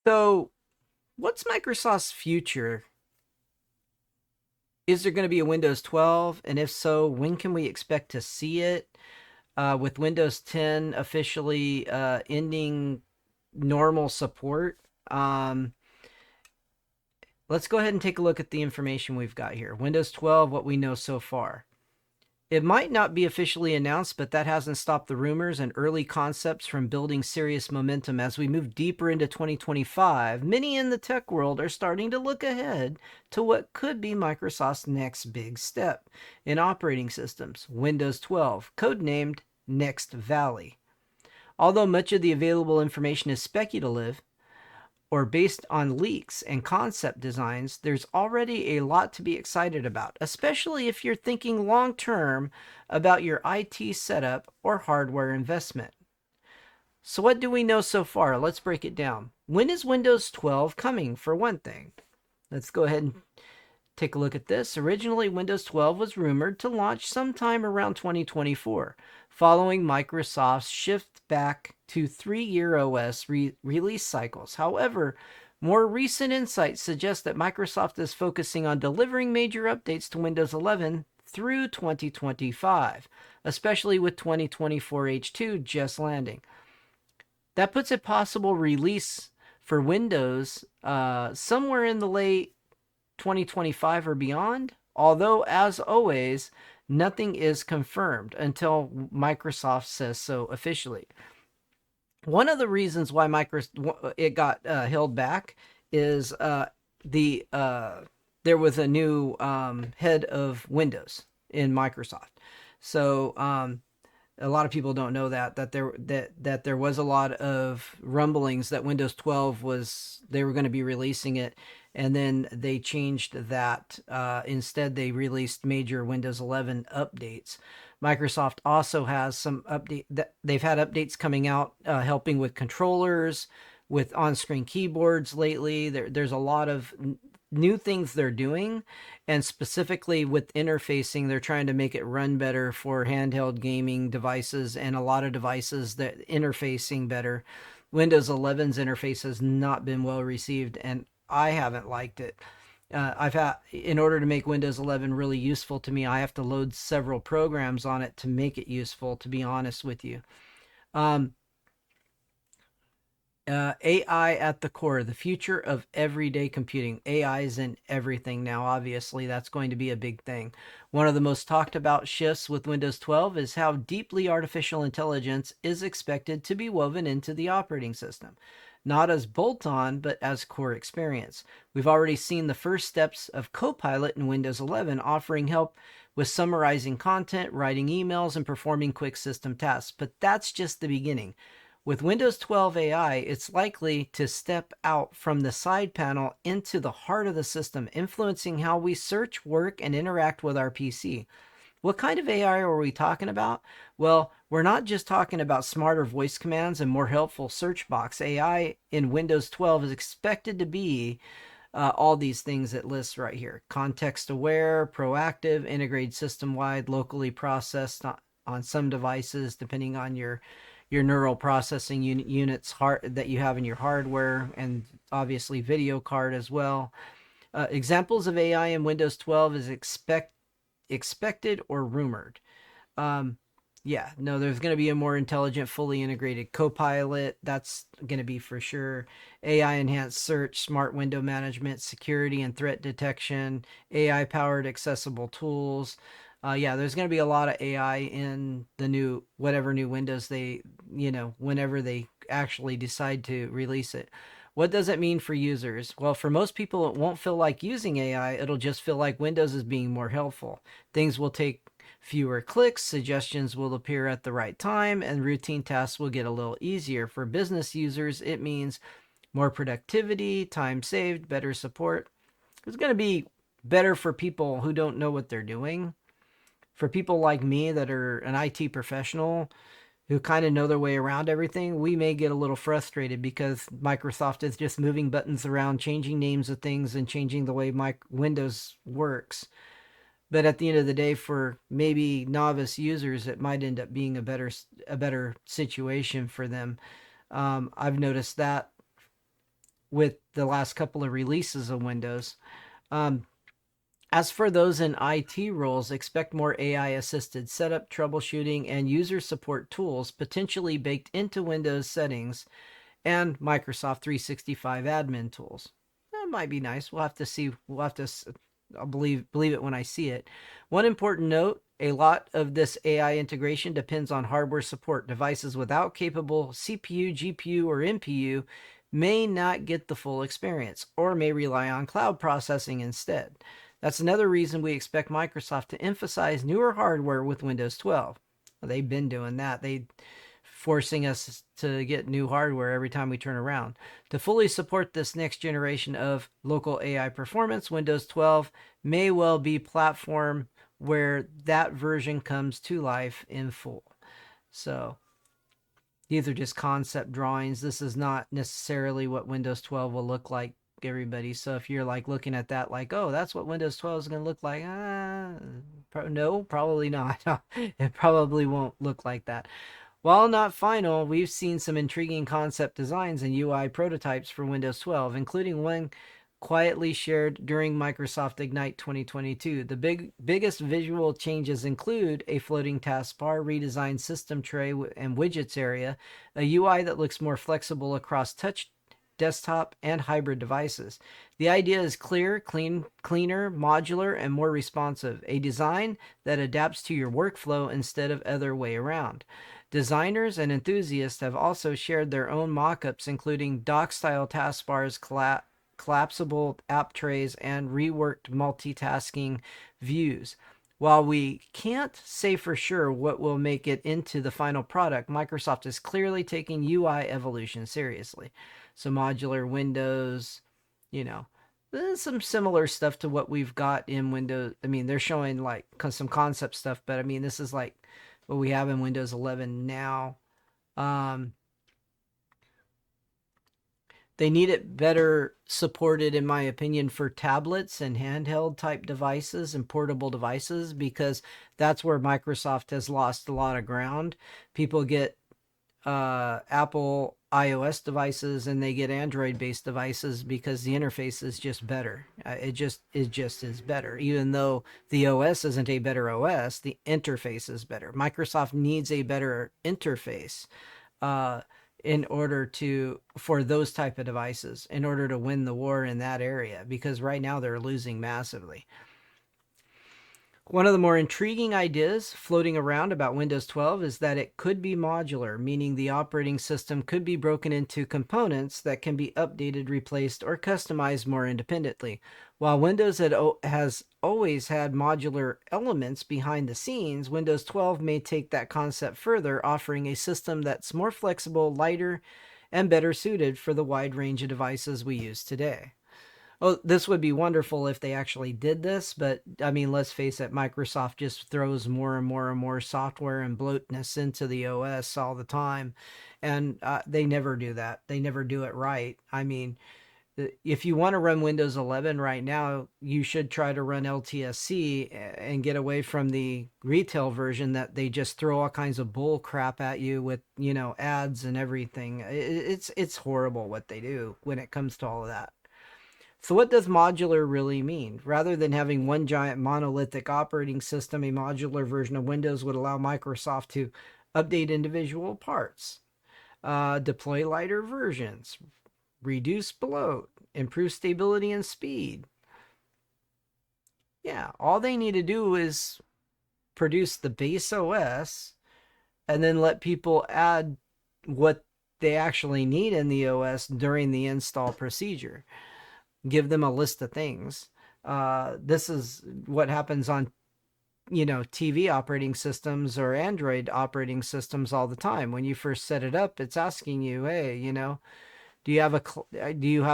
So, what's Microsoft's future? Is there going to be a Windows 12? And if so, when can we expect to see it? With Windows 10 officially ending normal support. Um, let's go ahead and take a look at the information we've got here. Windows 12, what we know so far. It might not be officially announced, but that hasn't stopped the rumors and early concepts from building serious momentum. As we move deeper into 2025, many in the tech world are starting to look ahead to what could be Microsoft's next big step in operating systems, Windows 12, codenamed Next Valley. Although much of the available information is speculative, or based on leaks and concept designs, there's already a lot to be excited about, especially if you're thinking long term about your IT setup or hardware investment. So, what do we know so far? Let's break it down. When is Windows 12 coming, for one thing? Let's go ahead and take a look at this. Originally, Windows 12 was rumored to launch sometime around 2024, following Microsoft's shift back to 3-year OS release cycles. However, more recent insights suggest that Microsoft is focusing on delivering major updates to Windows 11 through 2025, especially with 2024 H2 just landing. That puts a possible release for Windows somewhere in the late 2025 or beyond. Although, as always, nothing is confirmed until Microsoft says so officially. One of the reasons why it got held back is there was a new head of Windows in Microsoft. So a lot of people don't know that there was a lot of rumblings that Windows 12 they were going to be releasing it, and then they changed that. Instead, they released major Windows 11 updates. Microsoft also has some update that they've had updates coming out, helping with controllers, with on-screen keyboards lately. There's a lot of new things they're doing, and specifically with interfacing, they're trying to make it run better for handheld gaming devices and a lot of devices that interfacing better. Windows 11's interface has not been well received, and I haven't liked it. In order to make Windows 11 really useful to me, I have to load several programs on it to make it useful, to be honest with you. AI at the core, the future of everyday computing. AI is in everything now. Obviously, that's going to be a big thing. One of the most talked about shifts with Windows 12 is how deeply artificial intelligence is expected to be woven into the operating system. Not as bolt-on, but as core experience. We've already seen the first steps of Copilot in Windows 11, offering help with summarizing content, writing emails, and performing quick system tasks. But that's just the beginning. With Windows 12 AI, it's likely to step out from the side panel into the heart of the system, influencing how we search, work, and interact with our PC. What kind of AI are we talking about? Well, we're not just talking about smarter voice commands and more helpful search box. AI in Windows 12 is expected to be all these things it lists right here: context aware, proactive, integrated system wide, locally processed on some devices, depending on your neural processing units that you have in your hardware, and obviously video card as well. Examples of AI in Windows 12 is expected or rumored. Yeah, no, there's going to be a more intelligent, fully integrated Copilot. That's going to be for sure. AI enhanced search, smart window management, security and threat detection, AI powered accessible tools. Yeah, there's going to be a lot of AI in the whatever new Windows whenever they actually decide to release it. What does it mean for users? Well, for most people, it won't feel like using AI. It'll just feel like Windows is being more helpful. Things will take fewer clicks, suggestions will appear at the right time, and routine tasks will get a little easier. For business users, it means more productivity, time saved, better support. It's going to be better for people who don't know what they're doing. For people like me that are an IT professional who kind of know their way around everything, we may get a little frustrated because Microsoft is just moving buttons around, changing names of things, and changing the way Windows works. But at the end of the day, for maybe novice users, it might end up being a better situation for them. I've noticed that with the last couple of releases of Windows. Um, as for those in IT roles, expect more AI assisted setup, troubleshooting, and user support tools potentially baked into Windows settings and Microsoft 365 admin tools. That might be nice. We'll have to see. We'll have to. I'll believe it when I see it. One important note: a lot of this AI integration depends on hardware support. Devices without capable CPU, GPU, or NPU may not get the full experience, or may rely on cloud processing instead. That's another reason we expect Microsoft to emphasize newer hardware with Windows 12. Well, they've been doing that. They forcing us to get new hardware every time we turn around. To fully support this next generation of local AI performance, Windows 12 may well be platform where that version comes to life in full. So these are just concept drawings. This is not necessarily what Windows 12 will look like, everybody. So if you're like looking at that like, oh, that's what Windows 12 is going to look like, no, probably not. It probably won't look like that. While not final, we've seen some intriguing concept designs and UI prototypes for Windows 12, including one quietly shared during Microsoft Ignite 2022. The biggest visual changes include a floating taskbar, redesigned system tray and widgets area, a UI that looks more flexible across touch, desktop, and hybrid devices. The idea is clear, cleaner, modular, and more responsive. A design that adapts to your workflow instead of other way around. Designers and enthusiasts have also shared their own mock-ups, including dock-style taskbars, collapsible app trays, and reworked multitasking views. While we can't say for sure what will make it into the final product, Microsoft is clearly taking UI evolution seriously. So modular Windows, you know, there's some similar stuff to what we've got in Windows. I mean, they're showing like some concept stuff, but I mean, this is like what we have in Windows 11 now. Um, they need it better supported, in my opinion, for tablets and handheld type devices and portable devices, because that's where Microsoft has lost a lot of ground. People get Apple iOS devices and they get Android based devices because the interface is just better. It just is better. Even though the OS isn't a better OS, the interface is better. Microsoft needs a better interface uh, in order to for those type of devices in order to win the war in that area, because right now they're losing massively. One of the more intriguing ideas floating around about Windows 12 is that it could be modular, meaning the operating system could be broken into components that can be updated, replaced, or customized more independently. While Windows has always had modular elements behind the scenes, Windows 12 may take that concept further, offering a system that's more flexible, lighter, and better suited for the wide range of devices we use today. Oh, this would be wonderful if they actually did this, but I mean, let's face it, Microsoft just throws more and more and more software and bloatness into the OS all the time, and they never do that. They never do it right. I mean, if you want to run Windows 11 right now, you should try to run LTSC and get away from the retail version that they just throw all kinds of bull crap at you with, ads and everything. It's horrible what they do when it comes to all of that. So what does modular really mean? Rather than having one giant monolithic operating system, a modular version of Windows would allow Microsoft to update individual parts, deploy lighter versions, reduce bloat, improve stability and speed. Yeah, all they need to do is produce the base OS and then let people add what they actually need in the OS during the install procedure. Give them a list of things. This is what happens on TV operating systems or Android operating systems all the time. When you first set it up, it's asking you, hey, do you have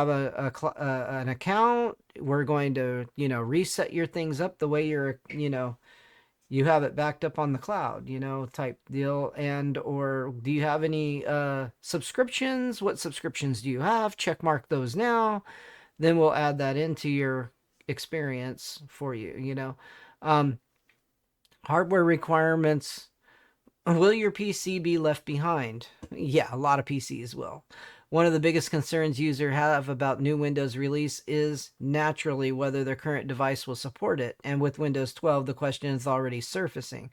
an account? We're going to reset your things up the way you have it backed up on the cloud, type deal. And or do you have any subscriptions? What subscriptions do you have? Check mark those now. Then we'll add that into your experience for you. Hardware requirements. Will your PC be left behind? Yeah, a lot of PCs will. One of the biggest concerns users have about new Windows release is naturally whether their current device will support it, and with Windows 12, the question is already surfacing.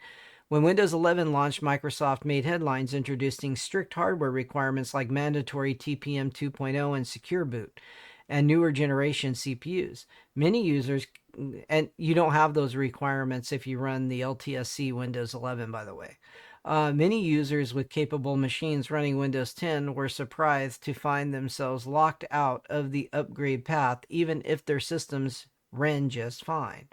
When Windows 11 launched, Microsoft made headlines introducing strict hardware requirements like mandatory TPM 2.0 and Secure Boot and newer generation CPUs. Many users, and you don't have those requirements if you run the LTSC Windows 11, by the way. Many users with capable machines running Windows 10 were surprised to find themselves locked out of the upgrade path, even if their systems ran just fine.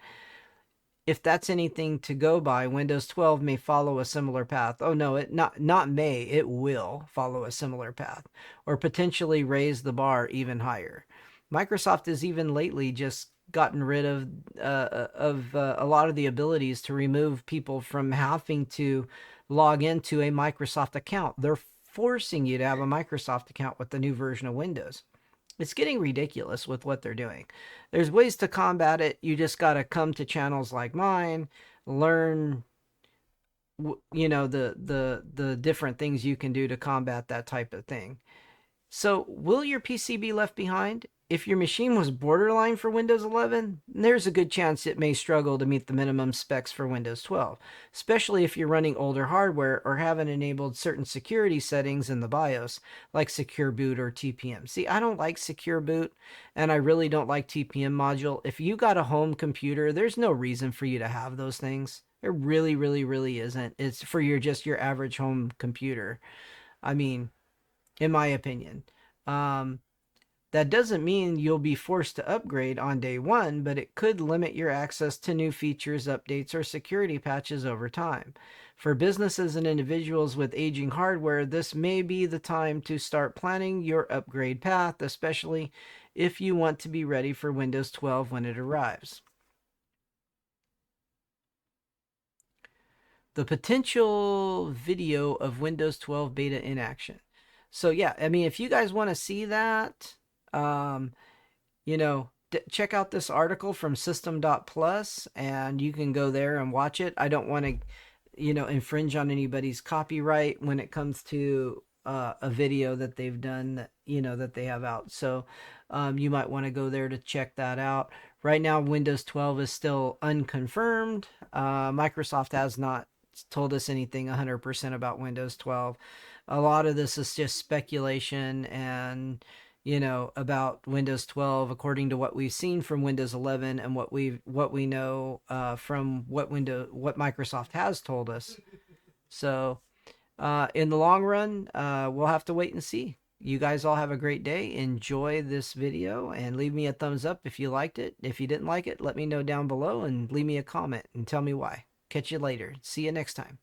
If that's anything to go by, Windows 12 may follow a similar path. Oh no, it not may, it will follow a similar path, or potentially raise the bar even higher. Microsoft has even lately just gotten rid of a lot of the abilities to remove people from having to log into a Microsoft account. They're forcing you to have a Microsoft account with the new version of Windows. It's getting ridiculous with what they're doing. There's ways to combat it. You just got to come to channels like mine, learn the different things you can do to combat that type of thing. So, will your PC be left behind? If your machine was borderline for Windows 11, there's a good chance it may struggle to meet the minimum specs for Windows 12, especially if you're running older hardware or haven't enabled certain security settings in the BIOS, like Secure Boot or TPM. See, I don't like Secure Boot, and I really don't like TPM module. If you got a home computer, there's no reason for you to have those things. There really, really, really isn't. It's for your average home computer. I mean, in my opinion. Um, that doesn't mean you'll be forced to upgrade on day one, but it could limit your access to new features, updates, or security patches over time. For businesses and individuals with aging hardware, this may be the time to start planning your upgrade path, especially if you want to be ready for Windows 12 when it arrives. The potential video of Windows 12 beta in action. So yeah, I mean, if you guys want to see that, um, check out this article from System.plus, and you can go there and watch it. I don't want to, infringe on anybody's copyright when it comes to a video that they've done that they have out. So you might want to go there to check that out. Right now, Windows 12 is still unconfirmed. Microsoft has not told us anything 100% about Windows 12. A lot of this is just speculation and about Windows 12 according to what we've seen from Windows 11 and what we know from what Microsoft has told us. So in the long run, we'll have to wait and see. You guys all have a great day. Enjoy this video and leave me a thumbs up if you liked it. If you didn't like it, let me know down below and leave me a comment and tell me why. Catch you later. See you next time.